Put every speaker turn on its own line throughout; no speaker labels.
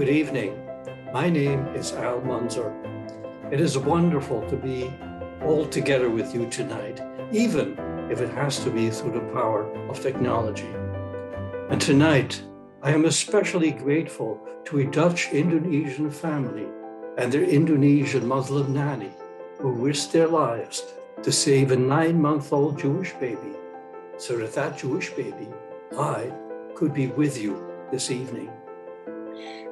Good evening. My name is Al Munzer. It is wonderful to be all together with you tonight, even if it has to be through the power of technology. And tonight, I am especially grateful to a Dutch Indonesian family and their Indonesian Muslim nanny who risked their lives to save a 9-month-old Jewish baby so that that Jewish baby, I, could be with you this evening.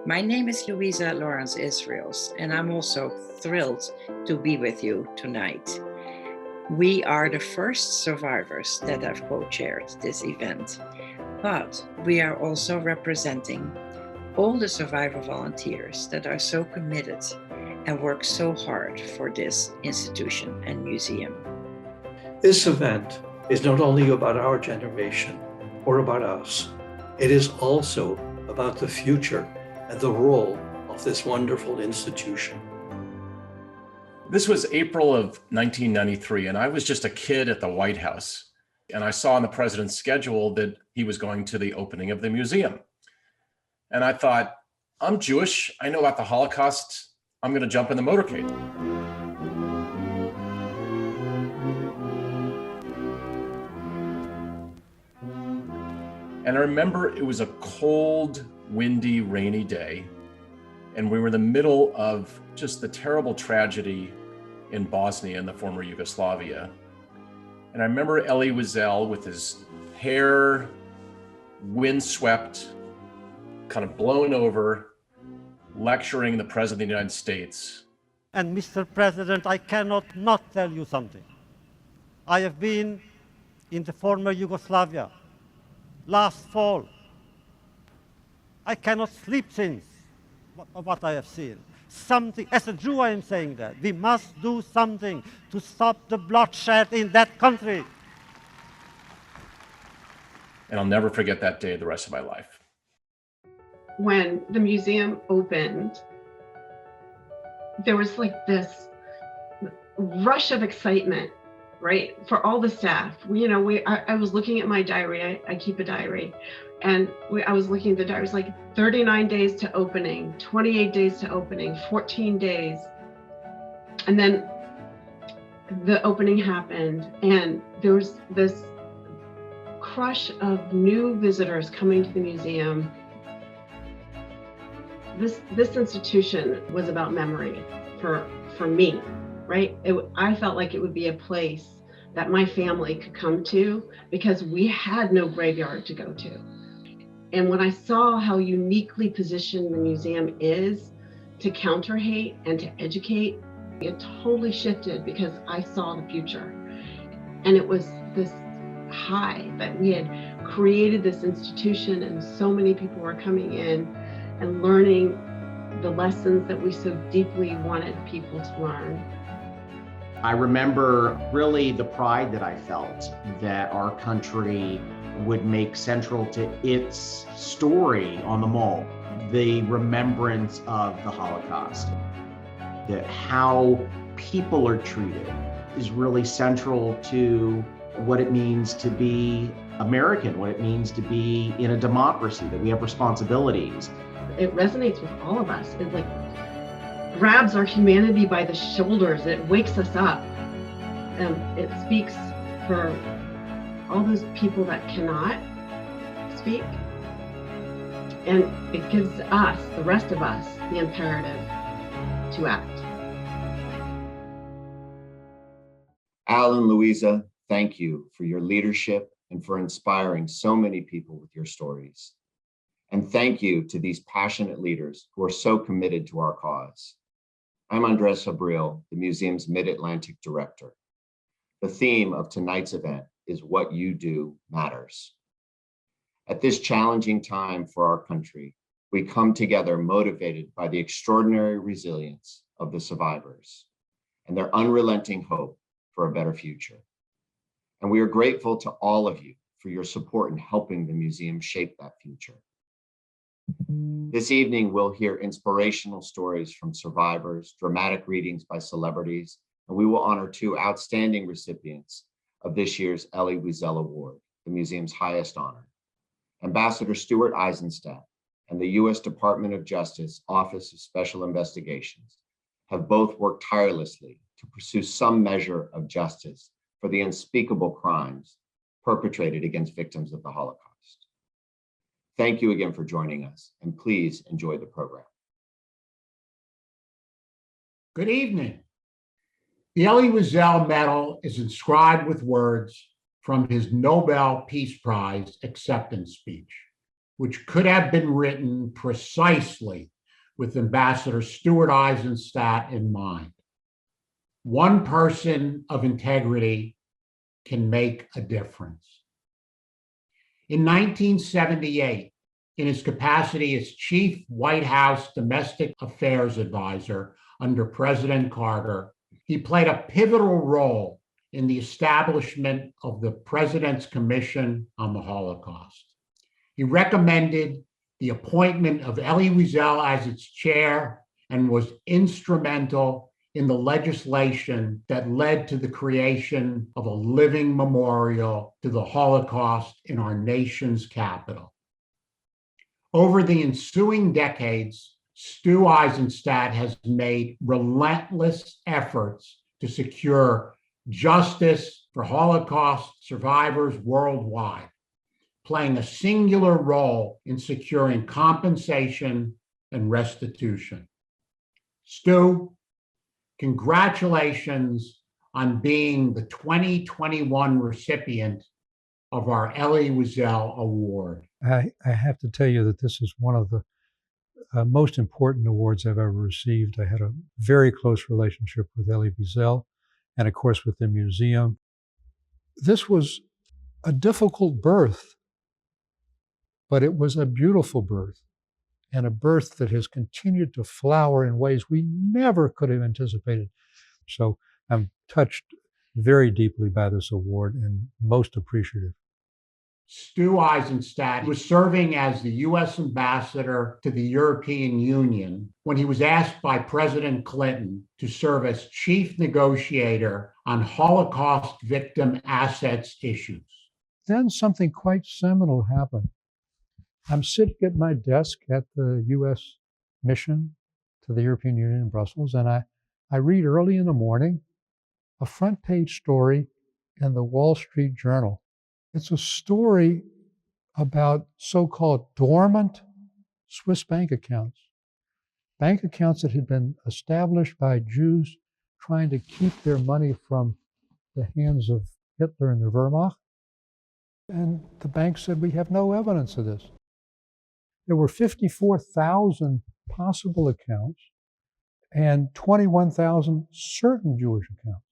My name is Louisa Lawrence Israels, and I'm also thrilled to be with you tonight. We are the first survivors that have co-chaired this event, but we are also representing all the survivor volunteers that are so committed and work so hard for this institution and museum.
This event is not only about our generation or about us, it is also about the future and the role of this wonderful institution.
This was April of 1993, and I was just a kid at the White House. And I saw on the president's schedule that he was going to the opening of the museum. And I thought, I'm Jewish, I know about the Holocaust, I'm going to jump in the motorcade. And I remember it was a cold, windy, rainy day, and we were in the middle of just the terrible tragedy in Bosnia and the former Yugoslavia. And I remember Elie Wiesel with his hair windswept, kind of blown over, lecturing the President of the United States.
And Mr. President, I cannot not tell you something. I have been in the former Yugoslavia last fall. I cannot sleep since what I have seen. Something, as a Jew I am saying that. We must do something to stop the bloodshed in that country.
And I'll never forget that day the rest of my life.
When the museum opened, there was like this rush of excitement, right? For all the staff. I was looking at my diary, I keep a diary, and I was looking at the diary, it was like 39 days to opening, 28 days to opening, 14 days. And then the opening happened, and there was this crush of new visitors coming to the museum. This institution was about memory for me, right? I felt like it would be a place that my family could come to because we had no graveyard to go to. And when I saw how uniquely positioned the museum is to counter hate and to educate, it totally shifted because I saw the future. And it was this high that we had created this institution and so many people were coming in and learning the lessons that we so deeply wanted people to learn.
I remember really the pride that I felt that our country would make central to its story on the Mall, the remembrance of the Holocaust, that how people are treated is really central to what it means to be American, what it means to be in a democracy, that we have responsibilities.
It resonates with all of us. It like grabs our humanity by the shoulders. It wakes us up. It speaks for all those people that cannot speak. And it gives us, the rest of us, the imperative to act.
Al and Louisa, thank you for your leadership and for inspiring so many people with your stories. And thank you to these passionate leaders who are so committed to our cause. I'm Andres Abril, the museum's Mid-Atlantic director. The theme of tonight's event is What You Do Matters. At this challenging time for our country, we come together motivated by the extraordinary resilience of the survivors and their unrelenting hope for a better future. And we are grateful to all of you for your support in helping the museum shape that future. This evening, we'll hear inspirational stories from survivors, dramatic readings by celebrities, and we will honor 2 outstanding recipients of this year's Elie Wiesel Award, the museum's highest honor, Ambassador Stuart Eizenstat and the U.S. Department of Justice Office of Special Investigations have both worked tirelessly to pursue some measure of justice for the unspeakable crimes perpetrated against victims of the Holocaust. Thank you again for joining us, and please enjoy the program.
Good evening. The Elie Wiesel Medal is inscribed with words from his Nobel Peace Prize acceptance speech, which could have been written precisely with Ambassador Stuart Eizenstat in mind. One person of integrity can make a difference. In 1978, in his capacity as chief White House domestic affairs advisor under President Carter, he played a pivotal role in the establishment of the President's Commission on the Holocaust. He recommended the appointment of Elie Wiesel as its chair and was instrumental in the legislation that led to the creation of a living memorial to the Holocaust in our nation's capital. Over the ensuing decades, Stu Eizenstat has made relentless efforts to secure justice for Holocaust survivors worldwide, playing a singular role in securing compensation and restitution. Stu, congratulations on being the 2021 recipient of our Elie Wiesel Award.
I have to tell you that this is one of the most important awards I've ever received. I had a very close relationship with Elie Wiesel and, of course, with the museum. This was a difficult birth, but it was a beautiful birth, and a birth that has continued to flower in ways we never could have anticipated. So I'm touched very deeply by this award and most appreciative.
Stu Eizenstat was serving as the U.S. ambassador to the European Union when he was asked by President Clinton to serve as chief negotiator on Holocaust victim assets issues.
Then something quite seminal happened. I'm sitting at my desk at the U.S. mission to the European Union in Brussels, and I read early in the morning a front page story in the Wall Street Journal. It's a story about so-called dormant Swiss bank accounts that had been established by Jews trying to keep their money from the hands of Hitler and the Wehrmacht. And the bank said, we have no evidence of this. There were 54,000 possible accounts and 21,000 certain Jewish accounts.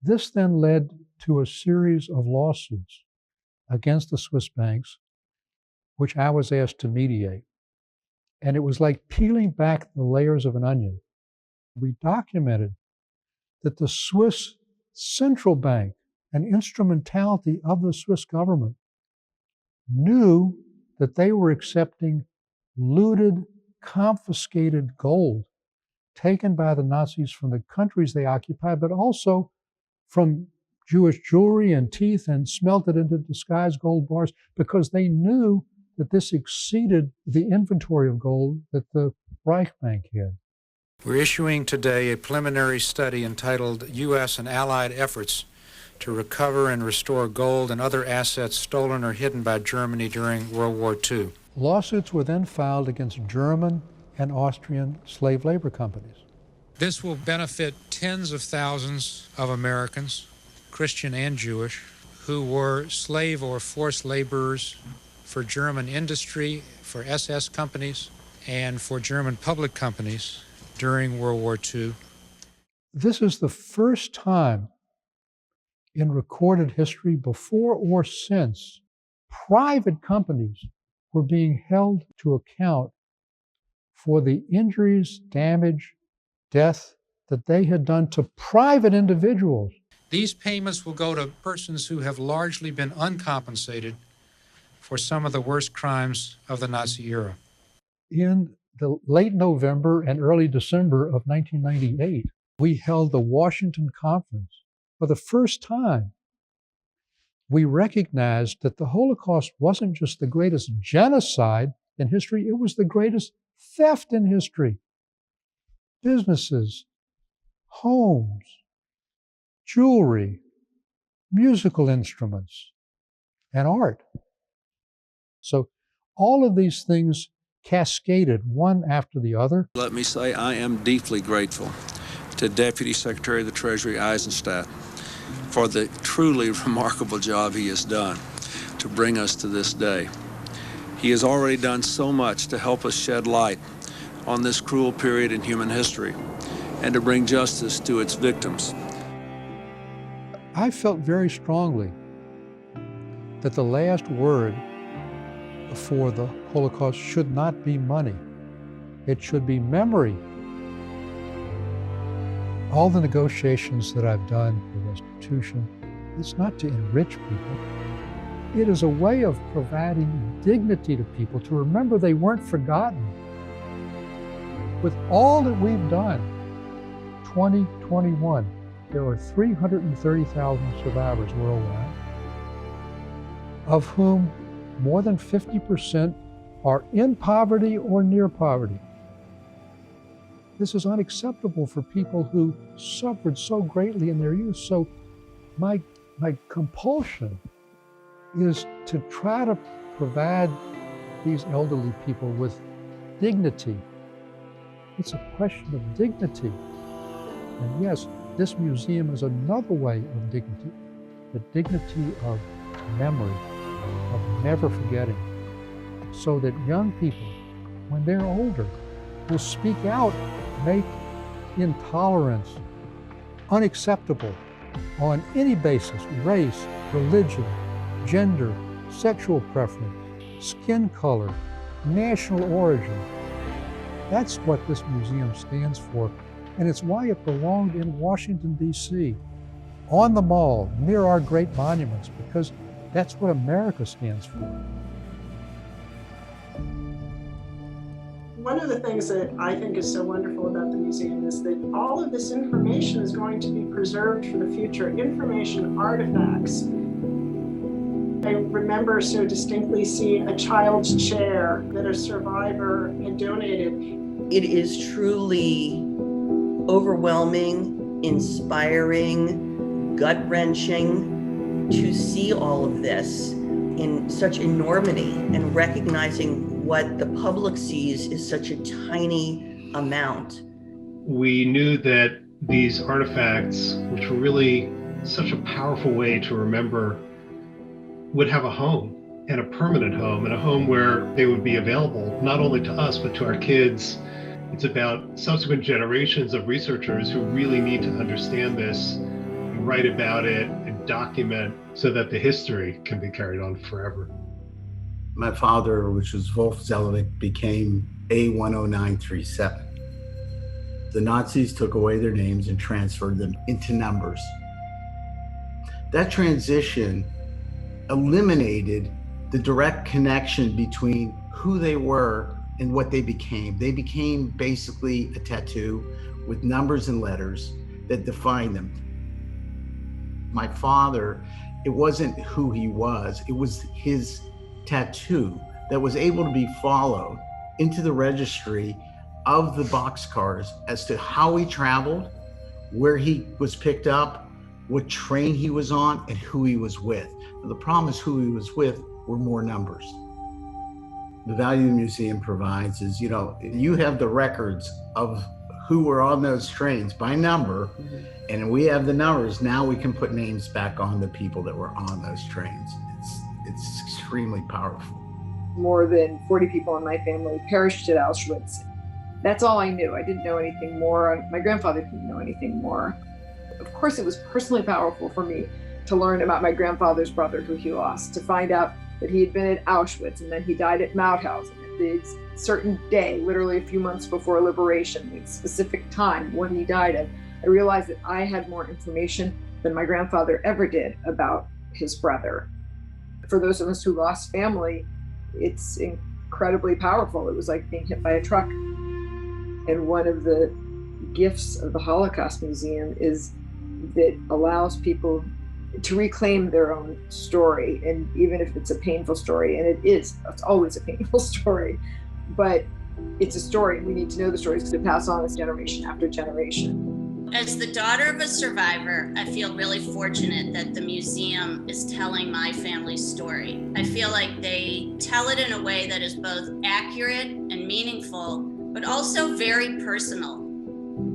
This then led to a series of lawsuits against the Swiss banks, which I was asked to mediate. And it was like peeling back the layers of an onion. We documented that the Swiss central bank, an instrumentality of the Swiss government, knew that they were accepting looted, confiscated gold taken by the Nazis from the countries they occupied, but also from Jewish jewelry and teeth, and smelted into disguised gold bars because they knew that this exceeded the inventory of gold that the Reich Bank had.
We're issuing today a preliminary study entitled U.S. and Allied Efforts to Recover and Restore Gold and Other Assets Stolen or Hidden by Germany During World War II.
Lawsuits were then filed against German and Austrian slave labor companies.
This will benefit tens of thousands of Americans, Christian and Jewish, who were slave or forced laborers for German industry, for SS companies, and for German public companies during World War II.
This is the first time in recorded history, before or since, private companies were being held to account for the injuries, damage, death that they had done to private individuals.
These payments will go to persons who have largely been uncompensated for some of the worst crimes of the Nazi era.
In the late November and early December of 1998, we held the Washington Conference. For the first time, we recognized that the Holocaust wasn't just the greatest genocide in history. It was the greatest theft in history. Businesses, homes, jewelry, musical instruments, and art. So all of these things cascaded one after the other.
Let me say I am deeply grateful to Deputy Secretary of the Treasury Eizenstat for the truly remarkable job he has done to bring us to this day. He has already done so much to help us shed light on this cruel period in human history and to bring justice to its victims.
I felt very strongly that the last word for the Holocaust should not be money. It should be memory. All the negotiations that I've done for restitution, it's not to enrich people. It is a way of providing dignity to people, to remember they weren't forgotten. With all that we've done, 2021, there are 330,000 survivors worldwide, of whom more than 50% are in poverty or near poverty. This is unacceptable for people who suffered so greatly in their youth. So my compulsion is to try to provide these elderly people with dignity. It's a question of dignity. And yes, this museum is another way of dignity, the dignity of memory, of never forgetting, so that young people, when they're older, will speak out, make intolerance unacceptable on any basis: race, religion, gender, sexual preference, skin color, national origin. That's what this museum stands for, and it's why it belonged in Washington, D.C., on the Mall, near our great monuments, because that's what America stands for.
One of the things that I think is so wonderful about the museum is that all of this information is going to be preserved for the future, information artifacts. I remember so distinctly seeing a child's chair that a survivor had donated.
It is truly overwhelming, inspiring, gut-wrenching to see all of this in such enormity and recognizing what the public sees is such a tiny amount.
We knew that these artifacts, which were really such a powerful way to remember, would have a home, and a permanent home, and a home where they would be available not only to us, but to our kids. It's about subsequent generations of researchers who really need to understand this, and write about it, and document so that the history can be carried on forever.
My father, which was Wolf Zelewik, became A10937. The Nazis took away their names and transferred them into numbers. That transition eliminated the direct connection between who they were and what they became. They became basically a tattoo with numbers and letters that defined them. My father, it wasn't who he was, it was his tattoo that was able to be followed into the registry of the boxcars as to how he traveled, where he was picked up, what train he was on, and who he was with. The problem is who he was with were more numbers. The value the museum provides is, you have the records of who were on those trains by number, and we have the numbers. Now we can put names back on the people that were on those trains. It's extremely powerful.
More than 40 people in my family perished at Auschwitz. That's all I knew. I didn't know anything more. My grandfather didn't know anything more. Of course, it was personally powerful for me to learn about my grandfather's brother who he lost, to find out that he had been at Auschwitz and then he died at Mauthausen at the certain day, literally a few months before liberation, the specific time when he died at. I realized that I had more information than my grandfather ever did about his brother. For those of us who lost family, it's incredibly powerful. It was like being hit by a truck. And one of the gifts of the Holocaust Museum is that allows people to reclaim their own story. And even if it's a painful story, and it's always a painful story, but it's a story, and we need to know the stories to pass on as generation after generation.
As the daughter of a survivor, I feel really fortunate that the museum is telling my family's story. I feel like they tell it in a way that is both accurate and meaningful, but also very personal.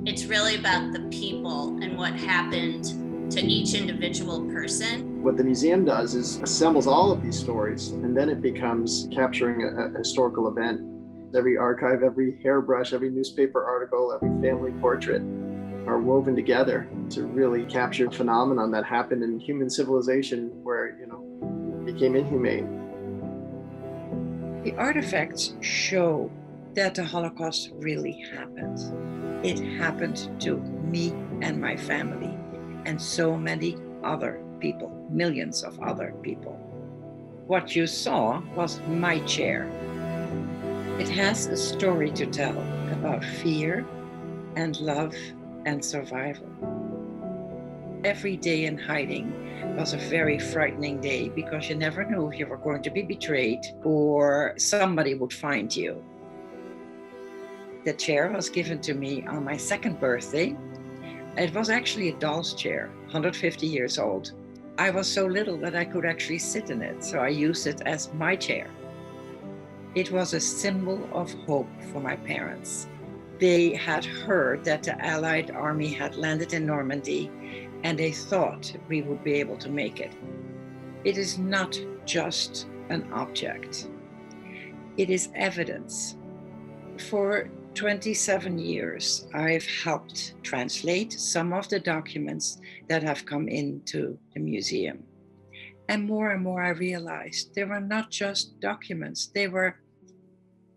It's really about the people and what happened to each individual person.
What the museum does is assembles all of these stories, and then it becomes capturing a historical event. Every archive, every hairbrush, every newspaper article, every family portrait are woven together to really capture a phenomenon that happened in human civilization where, it became inhumane.
The artifacts show that the Holocaust really happened. It happened to me and my family and so many other people, millions of other people. What you saw was my chair. It has a story to tell about fear and love and survival. Every day in hiding was a very frightening day because you never knew if you were going to be betrayed or somebody would find you. The chair was given to me on my 2nd birthday. It was actually a doll's chair, 150 years old. I was so little that I could actually sit in it, so I used it as my chair. It was a symbol of hope for my parents. They had heard that the Allied army had landed in Normandy, and they thought we would be able to make it. It is not just an object. It is evidence. For 27 years, I've helped translate some of the documents that have come into the museum. And more I realized they were not just documents, they were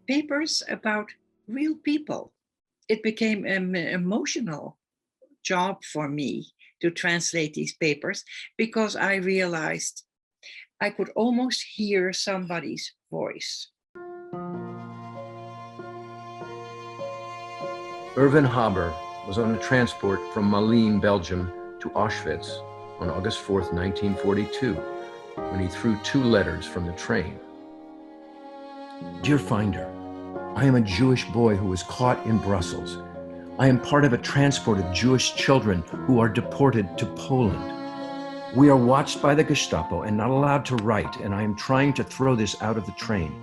papers about real people. It became an emotional job for me to translate these papers because I realized I could almost hear somebody's voice.
Irvin Haber was on a transport from Malines, Belgium to Auschwitz on August 4th, 1942, when he threw 2 letters from the train. Dear Finder, I am a Jewish boy who was caught in Brussels. I am part of a transport of Jewish children who are deported to Poland. We are watched by the Gestapo and not allowed to write, and I am trying to throw this out of the train.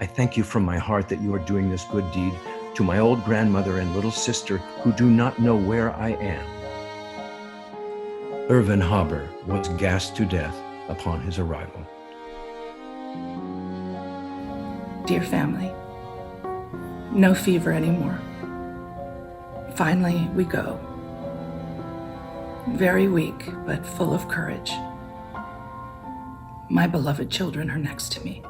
I thank you from my heart that you are doing this good deed to my old grandmother and little sister who do not know where I am. Irvin Haber was gassed to death upon his arrival.
Dear family, no fever anymore. Finally, we go. Very weak, but full of courage. My beloved children are next to me.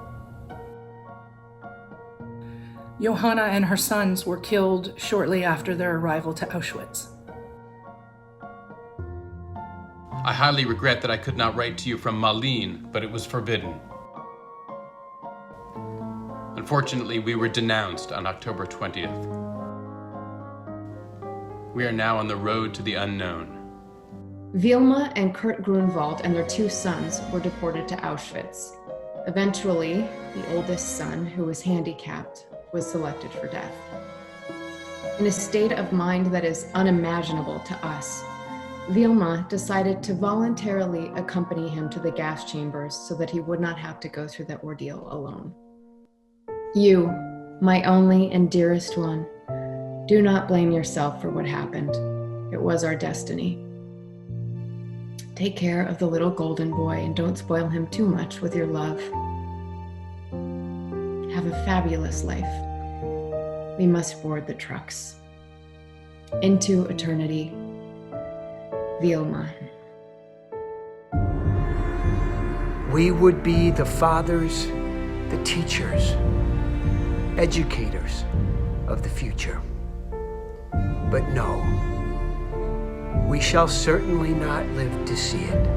Johanna and her sons were killed shortly after their arrival to Auschwitz.
I highly regret that I could not write to you from Malines, but it was forbidden. Unfortunately, we were denounced on October 20th. We are now on the road to the unknown.
Wilma and Kurt Grunwald and their 2 sons were deported to Auschwitz. Eventually, the oldest son, who was handicapped, was selected for death. In a state of mind that is unimaginable to us, Wilma decided to voluntarily accompany him to the gas chambers so that he would not have to go through that ordeal alone. You, my only and dearest one, do not blame yourself for what happened. It was our destiny. Take care of the little golden boy and don't spoil him too much with your love. Have a fabulous life. We must board the trucks. Into eternity, Wilma.
We would be the fathers, the teachers, educators of the future. But no, we shall certainly not live to see it.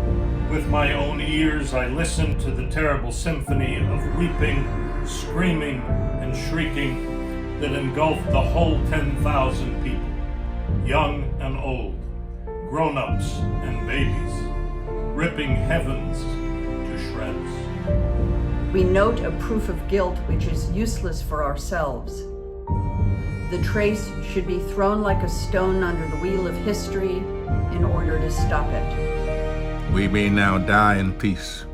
With my own ears, I listened to the terrible symphony of weeping, screaming, and shrieking that engulfed the whole 10,000 people, young and old, grown-ups and babies. ripping heavens to shreds.
We note a proof of guilt which is useless for ourselves. The trace should be thrown like a stone under the wheel of history in order to stop it.
We may now die in peace.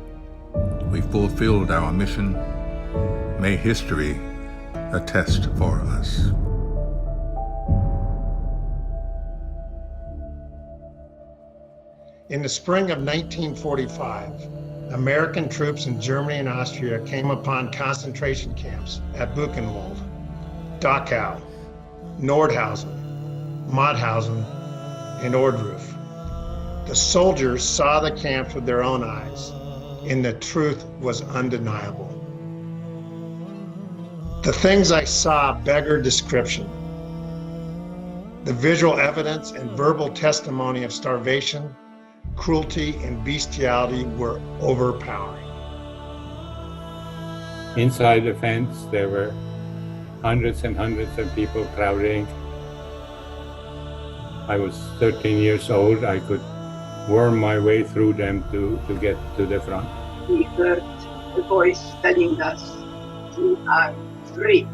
We fulfilled our mission. May history attest for us.
In the spring of 1945, American troops in Germany and Austria came upon concentration camps at Buchenwald, Dachau, Nordhausen, Mauthausen, and Ohrdruf. The soldiers saw the camps with their own eyes, and the truth was undeniable. The things I saw beggar description. The visual evidence and verbal testimony of starvation, cruelty, and bestiality were overpowering.
Inside the fence, there were hundreds and hundreds of people crowding. I was 13 years old. I could worm my way through them to get to the front.
We heard a voice telling us, "You are free."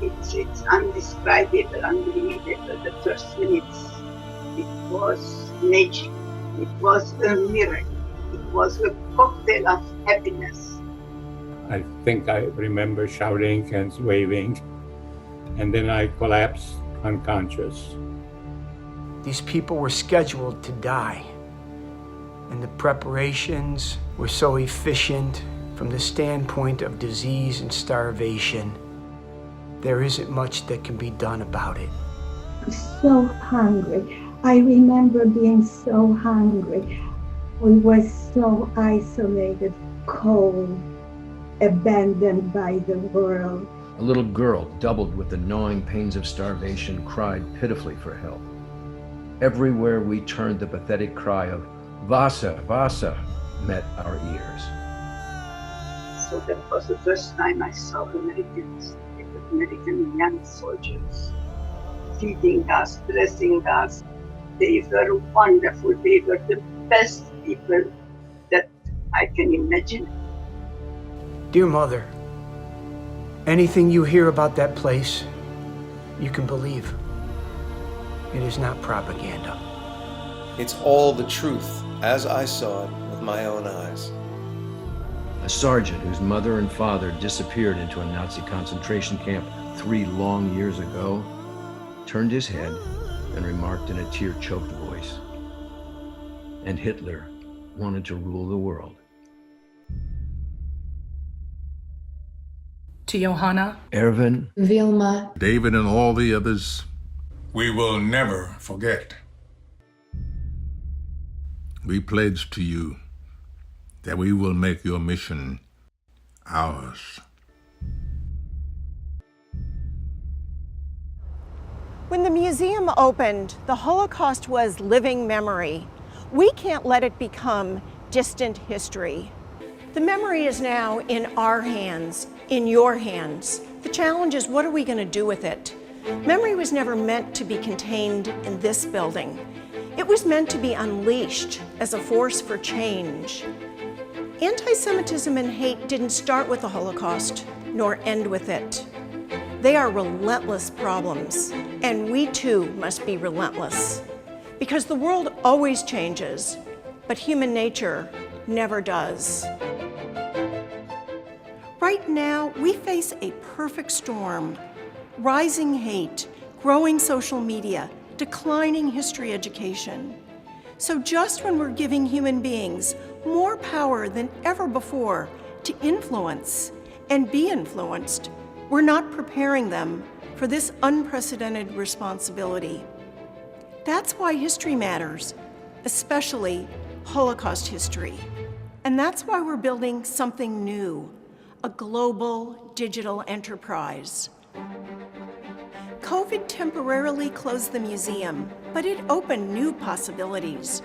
It's undescribable, unbelievable. The first minutes, it was magic. It was a miracle. It was a cocktail of happiness.
I think I remember shouting and waving, and then I collapsed unconscious.
These people were scheduled to die, and the preparations were so efficient from the standpoint of disease and starvation. There isn't much that can be done about it.
So hungry. I remember being so hungry. We were so isolated, cold, abandoned by the world.
A little girl, doubled with the gnawing pains of starvation, cried pitifully for help. Everywhere we turned, the pathetic cry of "Wasser, Wasser" met our ears.
So that was the first time I saw Americans, American young soldiers, feeding us, dressing us. They were wonderful. They were the best people that I can imagine.
Dear Mother, anything you hear about that place, you can believe. It is not propaganda.
It's all the truth, as I saw it with my own eyes.
A sergeant whose mother and father disappeared into a Nazi concentration camp 3 long years ago turned his head and remarked in a tear-choked voice, "And Hitler wanted to rule the world."
To Johanna,
Erwin,
Vilma,
David, and all the others, we will never forget. We pledge to you that we will make your mission ours.
When the museum opened, the Holocaust was living memory. We can't let it become distant history. The memory is now in our hands, in your hands. The challenge is, what are we going to do with it? Memory was never meant to be contained in this building. It was meant to be unleashed as a force for change. Anti-Semitism and hate didn't start with the Holocaust, nor end with it. They are relentless problems, and we too must be relentless. Because the world always changes, but human nature never does. Right now, we face a perfect storm: rising hate, growing social media, declining history education. So just when we're giving human beings more power than ever before to influence and be influenced, we're not preparing them for this unprecedented responsibility. That's why history matters, especially Holocaust history. And that's why we're building something new, a global digital enterprise. COVID temporarily closed the museum, but it opened new possibilities.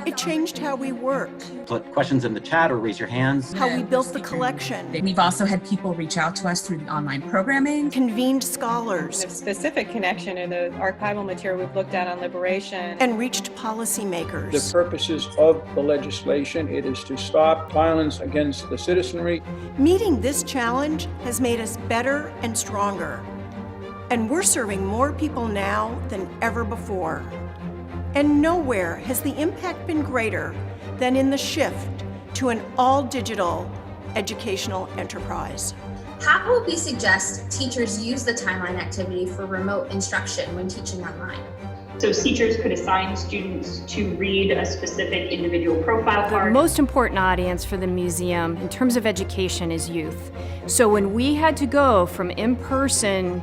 It changed how we work,
Put questions in the chat or raise your hands.
how we built the collection,
We've also had people reach out to us through the online programming.
convened scholars,
A specific connection in the archival material we've looked at on liberation.
and reached policymakers.
The purposes of the legislation, it is to stop violence against the citizenry.
Meeting this challenge has made us better and stronger. And we're serving more people now than ever before. And nowhere has the impact been greater than in the shift to an all-digital educational enterprise.
How would we suggest teachers use the timeline activity for remote instruction when teaching online?
So teachers could assign students to read a specific individual profile
The
card.
most important audience for the museum in terms of education is youth. So when we had to go from in-person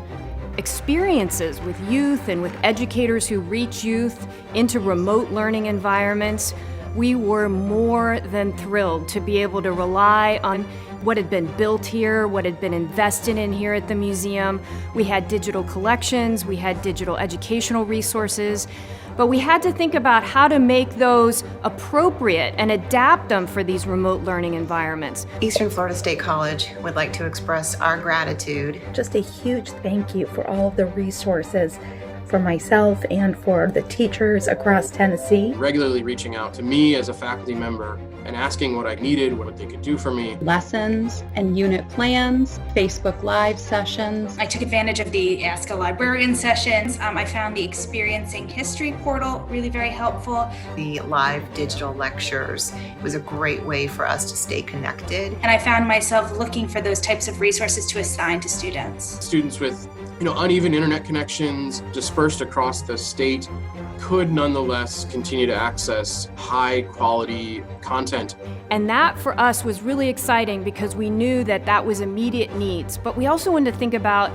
experiences with youth and with educators who reach youth into remote learning environments, we were more than thrilled to be able to rely on what had been built here, what had been invested in here at the museum. We had digital collections, we had digital educational resources, but we had to think about how to make those appropriate and adapt them for these remote learning environments.
Eastern Florida State College would like to express our gratitude.
Just a huge thank you for all of the resources for myself and for the teachers across Tennessee.
Regularly reaching out to me as a faculty member and asking what I needed, what they could do for me.
Lessons and unit plans, Facebook Live sessions.
I took advantage of the Ask a Librarian sessions. I found the Experiencing History portal really very helpful.
The live digital lectures was a great way for us to stay connected.
And I found myself looking for those types of resources to assign to students.
Students with uneven internet connections dispersed across the state could nonetheless continue to access high quality content.
And that for us was really exciting because we knew that that was immediate needs, but we also wanted to think about,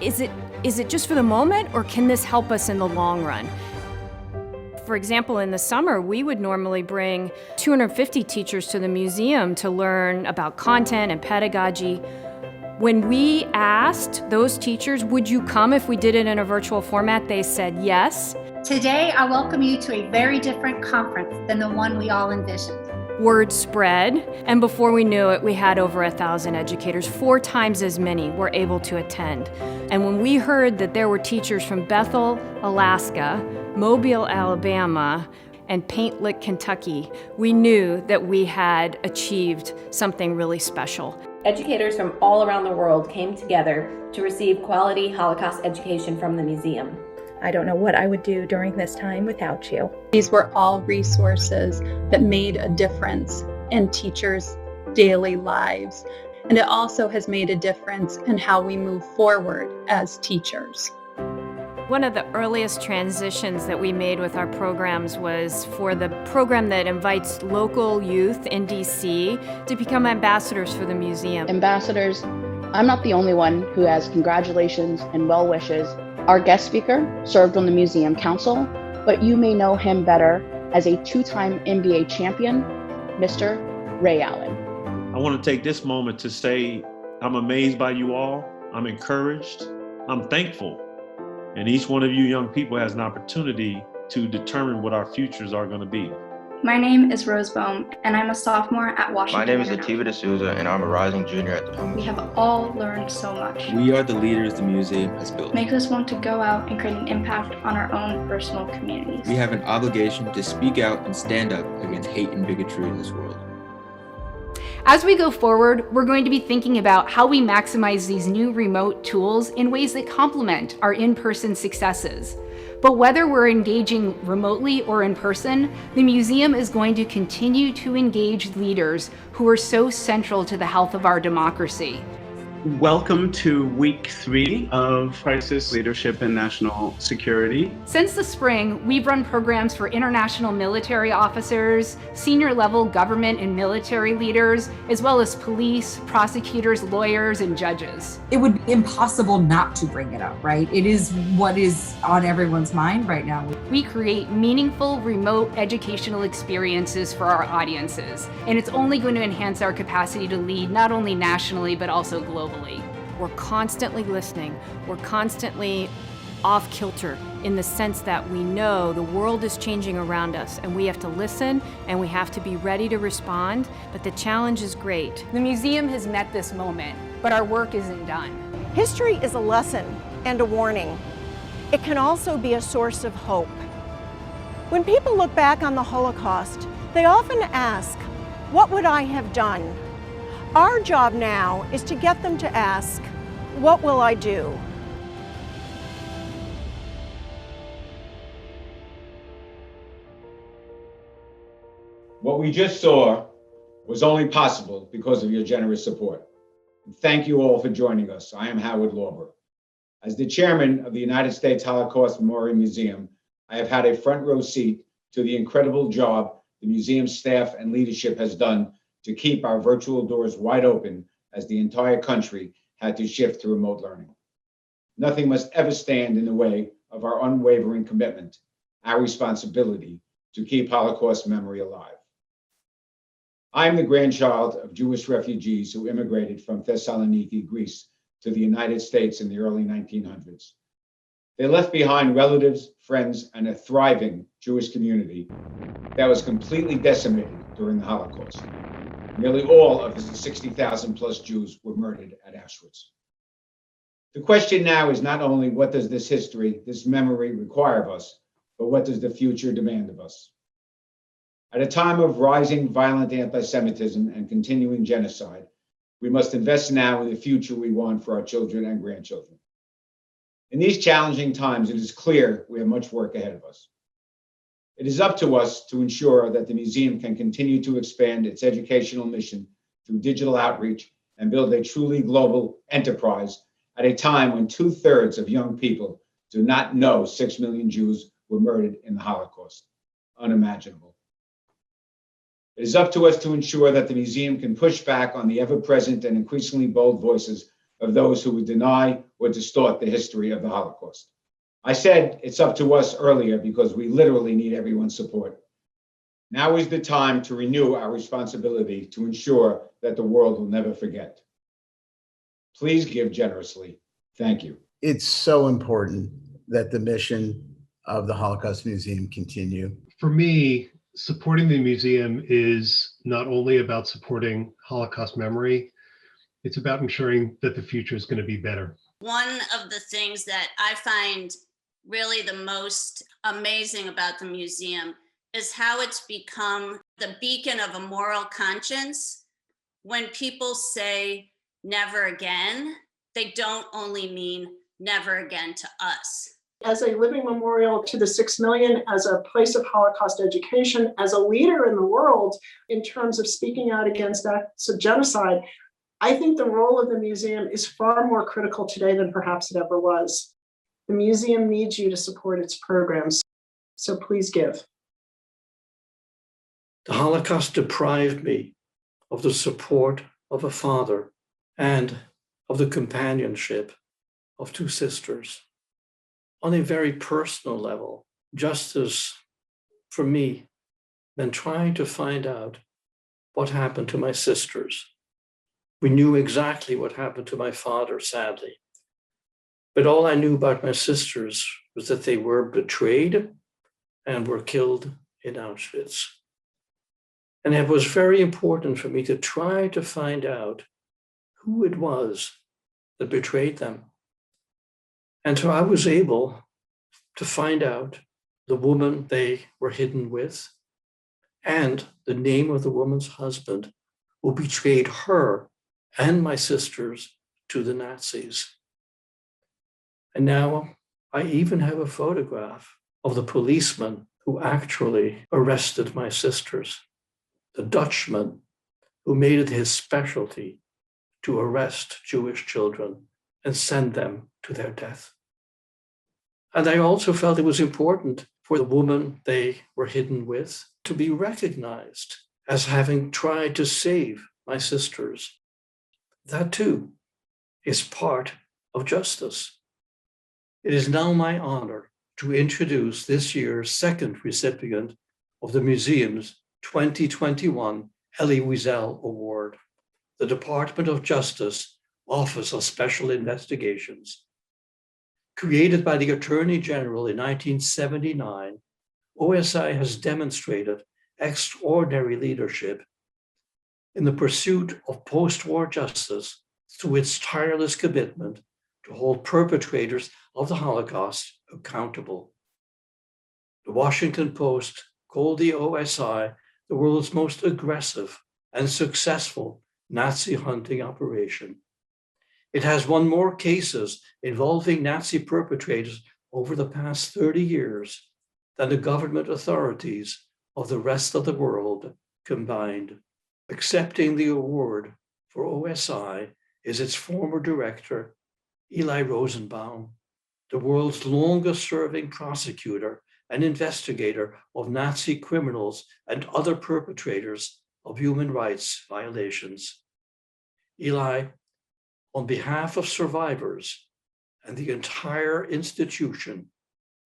is it just for the moment or can this help us in the long run? For example, in the summer, we would normally bring 250 teachers to the museum to learn about content and pedagogy. When we asked those teachers, would you come if we did it in a virtual format, they said yes.
Today, I welcome you to a very different conference than the one we all envisioned.
Word spread, and before we knew it, we had over 1,000 educators, 4 times as many were able to attend. And when we heard that there were teachers from Bethel, Alaska, Mobile, Alabama, and Paint Lick, Kentucky, we knew that we had achieved something really special.
Educators from all around the world came together to receive quality Holocaust education from the museum.
I don't know what I would do during this time without you.
These were all resources that made a difference in teachers' daily lives. And it also has made a difference in how we move forward as teachers.
One of the earliest transitions that we made with our programs was for the program that invites local youth in DC to become ambassadors for the museum.
Ambassadors, I'm not the only one who has congratulations and well wishes. Our guest speaker served on the Museum Council, but you may know him better as a 2-time NBA champion, Mr. Ray Allen.
I want to take this moment to say I'm amazed by you all. I'm encouraged. I'm thankful. And each one of you young people has an opportunity to determine what our futures are going to be.
My name is Rose Bohm, and I'm a sophomore at Washington.
My name is Ativa D'Souza, and I'm a rising junior at the Thomas.
We have all learned so much.
We are the leaders the museum has built.
Makes us want to go out and create an impact on our own personal communities.
We have an obligation to speak out and stand up against hate and bigotry in this world.
As we go forward, we're going to be thinking about how we maximize these new remote tools in ways that complement our in-person successes. But whether we're engaging remotely or in person, the museum is going to continue to engage leaders who are so central to the health of our democracy.
Welcome to week 3 of Crisis Leadership and National Security.
Since the spring, we've run programs for international military officers, senior level government and military leaders, as well as police, prosecutors, lawyers, and judges.
It would be impossible not to bring it up, right? It is what is on everyone's mind right now.
We create meaningful remote educational experiences for our audiences, and it's only going to enhance our capacity to lead not only nationally, but also globally.
We're constantly listening. We're constantly off kilter in the sense that we know the world is changing around us and we have to listen and we have to be ready to respond, but the challenge is great.
The museum has met this moment, but our work isn't done.
History is a lesson and a warning. It can also be a source of hope. When people look back on the Holocaust, they often ask, what would I have done? Our job now is to get them to ask, what will I do?
What we just saw was only possible because of your generous support. And thank you all for joining us. I am Howard Lauber. As the chairman of the United States Holocaust Memorial Museum, I have had a front row seat to the incredible job the museum staff and leadership has done to keep our virtual doors wide open as the entire country had to shift to remote learning. Nothing must ever stand in the way of our unwavering commitment, our responsibility to keep Holocaust memory alive. I am the grandchild of Jewish refugees who immigrated from Thessaloniki, Greece, to the United States in the early 1900s. They left behind relatives, friends, and a thriving Jewish community that was completely decimated during the Holocaust. Nearly all of the 60,000 plus Jews were murdered at Auschwitz. The question now is not only what does this history, this memory require of us, but what does the future demand of us? At a time of rising violent anti-Semitism and continuing genocide, we must invest now in the future we want for our children and grandchildren. In these challenging times, it is clear we have much work ahead of us. It is up to us to ensure that the museum can continue to expand its educational mission through digital outreach and build a truly global enterprise at a time when 2/3 of young people do not know 6 million Jews were murdered in the Holocaust. Unimaginable. It is up to us to ensure that the museum can push back on the ever-present and increasingly bold voices of those who would deny or distort the history of the Holocaust. I said it's up to us earlier because we literally need everyone's support. Now is the time to renew our responsibility to ensure that the world will never forget. Please give generously. Thank you.
It's so important that the mission of the Holocaust Museum continue.
For me, supporting the museum is not only about supporting Holocaust memory, it's about ensuring that the future is going to be better.
One of the things that I find really the most amazing about the museum is how it's become the beacon of a moral conscience. When people say never again, they don't only mean never again to us.
As a living memorial to the 6 million, as a place of Holocaust education, as a leader in the world in terms of speaking out against acts of genocide, I think the role of the museum is far more critical today than perhaps it ever was. The museum needs you to support its programs, so please give.
The Holocaust deprived me of the support of a father and of the companionship of two sisters. On a very personal level, justice for me meant trying to find out what happened to my sisters. We knew exactly what happened to my father, sadly. But all I knew about my sisters was that they were betrayed and were killed in Auschwitz. And it was very important for me to try to find out who it was that betrayed them. And so I was able to find out the woman they were hidden with and the name of the woman's husband who betrayed her and my sisters to the Nazis. And now I even have a photograph of the policeman who actually arrested my sisters, the Dutchman who made it his specialty to arrest Jewish children and send them to their death. And I also felt it was important for the woman they were hidden with to be recognized as having tried to save my sisters. That too is part of justice. It is now my honor to introduce this year's second recipient of the museum's 2021 Elie Wiesel Award. The Department of Justice Office of Special Investigations Created by the Attorney General in 1979, OSI has demonstrated extraordinary leadership in the pursuit of post-war justice through its tireless commitment to hold perpetrators of the Holocaust accountable. The Washington Post called the OSI the world's most aggressive and successful Nazi hunting operation. It has won more cases involving Nazi perpetrators over the past 30 years than the government authorities of the rest of the world combined. Accepting the award for OSI is its former director, Elie Rosenbaum, the world's longest-serving prosecutor and investigator of Nazi criminals and other perpetrators of human rights violations. Elie, on behalf of survivors and the entire institution,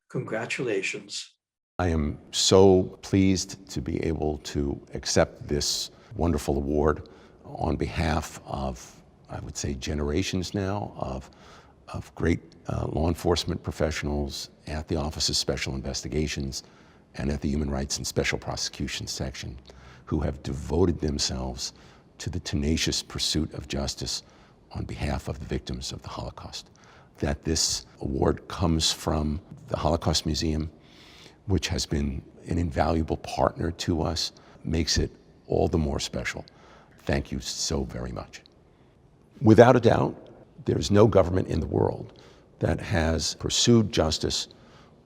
congratulations.
I am so pleased to be able to accept this wonderful award on behalf of, I would say, generations now of great law enforcement professionals at the Office of Special Investigations and at the Human Rights and Special Prosecutions section, who have devoted themselves to the tenacious pursuit of justice on behalf of the victims of the Holocaust. That this award comes from the Holocaust Museum, which has been an invaluable partner to us, makes it all the more special. Thank you so very much. Without a doubt, there's no government in the world that has pursued justice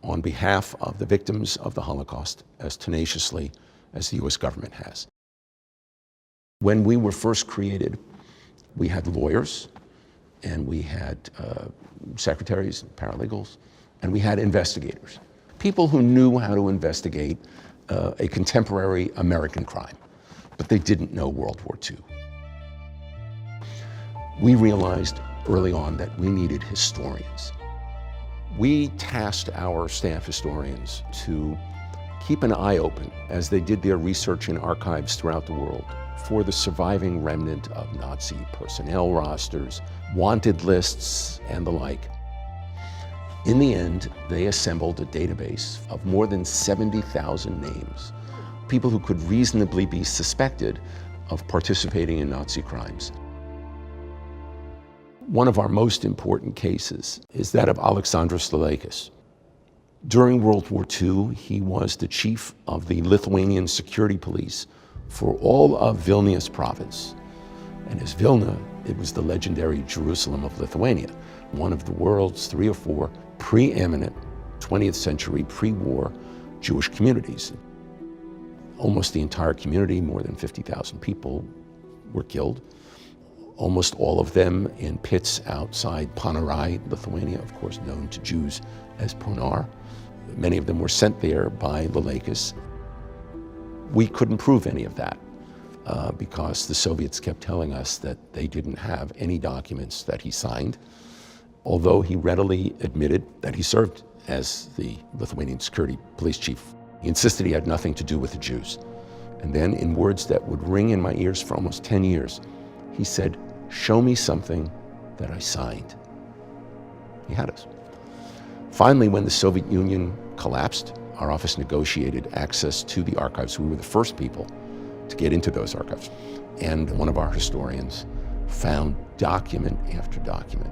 on behalf of the victims of the Holocaust as tenaciously as the US government has. When we were first created, we had lawyers, and we had secretaries and paralegals, and we had investigators. People who knew how to investigate a contemporary American crime, but they didn't know World War II. We realized early on that we needed historians. We tasked our staff historians to keep an eye open as they did their research in archives throughout the world for the surviving remnant of Nazi personnel rosters, wanted lists, and the like. In the end, they assembled a database of more than 70,000 names, people who could reasonably be suspected of participating in Nazi crimes. One of our most important cases is that of Aleksandras Leleikis. During World War II, he was the chief of the Lithuanian security police for all of Vilnius province. And as Vilna, it was the legendary Jerusalem of Lithuania, one of the world's 3 or 4 preeminent 20th century pre-war Jewish communities. Almost the entire community, more than 50,000 people, were killed. Almost all of them in pits outside Panarai, Lithuania, of course known to Jews as Ponar. Many of them were sent there by Leleikis. We couldn't prove any of that because the Soviets kept telling us that they didn't have any documents that he signed, although he readily admitted that he served as the Lithuanian security police chief. He insisted he had nothing to do with the Jews. And then, in words that would ring in my ears for almost 10 years, he said, "Show me something that I signed." He had us. Finally, when the Soviet Union collapsed, our office negotiated access to the archives. We were the first people to get into those archives. And one of our historians found document after document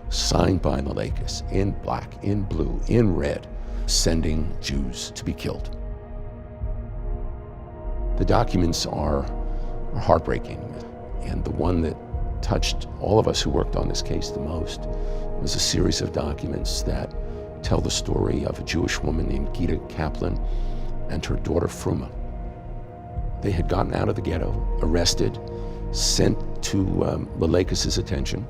signed by Leleikis in black, in blue, in red, sending Jews to be killed. The documents are heartbreaking. And the one that touched all of us who worked on this case the most was a series of documents that tell the story of a Jewish woman named Gita Kaplan and her daughter Fruma. They had gotten out of the ghetto, arrested, sent to Leleikis' attention.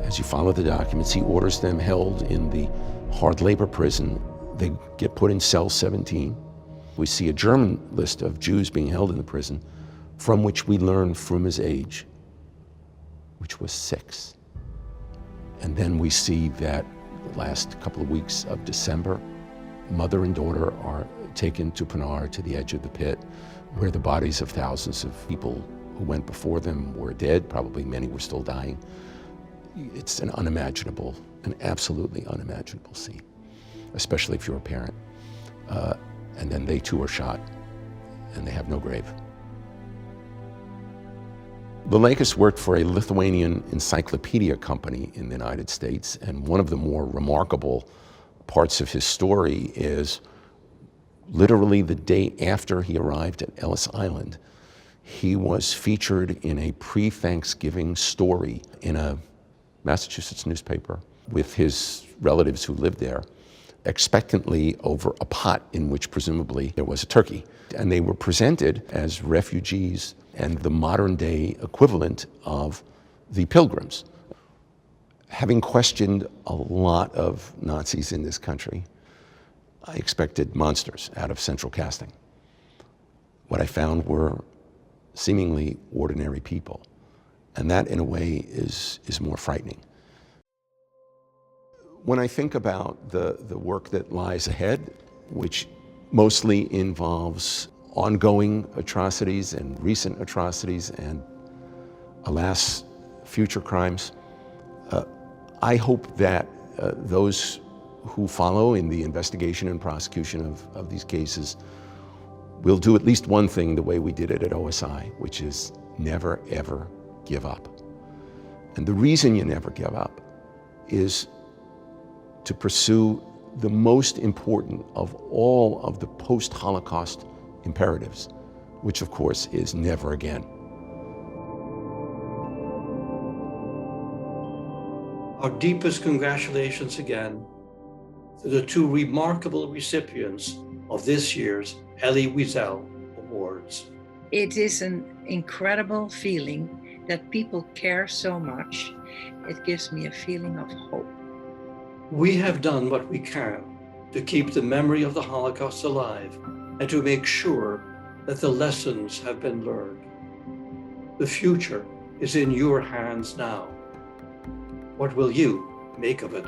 As you follow the documents, he orders them held in the hard labor prison. They get put in cell 17. We see a German list of Jews being held in the prison, from which we learn Fruma's age, which was 6. And then we see that the last couple of weeks of December, mother and daughter are taken to Pinar, to the edge of the pit, where the bodies of thousands of people who went before them were dead. Probably many were still dying. It's an unimaginable an absolutely unimaginable scene, especially if you're a parent. And then they too are shot, and they have no grave. Lileikis worked for a Lithuanian encyclopedia company in the United States, and one of the more remarkable parts of his story is literally the day after he arrived at Ellis Island, he was featured in a pre-Thanksgiving story in a Massachusetts newspaper with his relatives who lived there, expectantly over a pot in which presumably there was a turkey. And they were presented as refugees and the modern day equivalent of the Pilgrims. Having questioned a lot of Nazis in this country, I expected monsters out of central casting. What I found were seemingly ordinary people. And that, in a way, is more frightening. When I think about the work that lies ahead, which mostly involves ongoing atrocities and recent atrocities and, alas, future crimes, I hope that those who follow in the investigation and prosecution of these cases will do at least one thing the way we did it at OSI, which is never, ever give up. And the reason you never give up is to pursue the most important of all of the post-Holocaust imperatives, which of course is never again.
Our deepest congratulations again to the two remarkable recipients of this year's Elie Wiesel Awards.
It is an incredible feeling that people care so much. It gives me a feeling of hope.
We have done what we can to keep the memory of the Holocaust alive and to make sure that the lessons have been learned. The future is in your hands now. What will you make of it?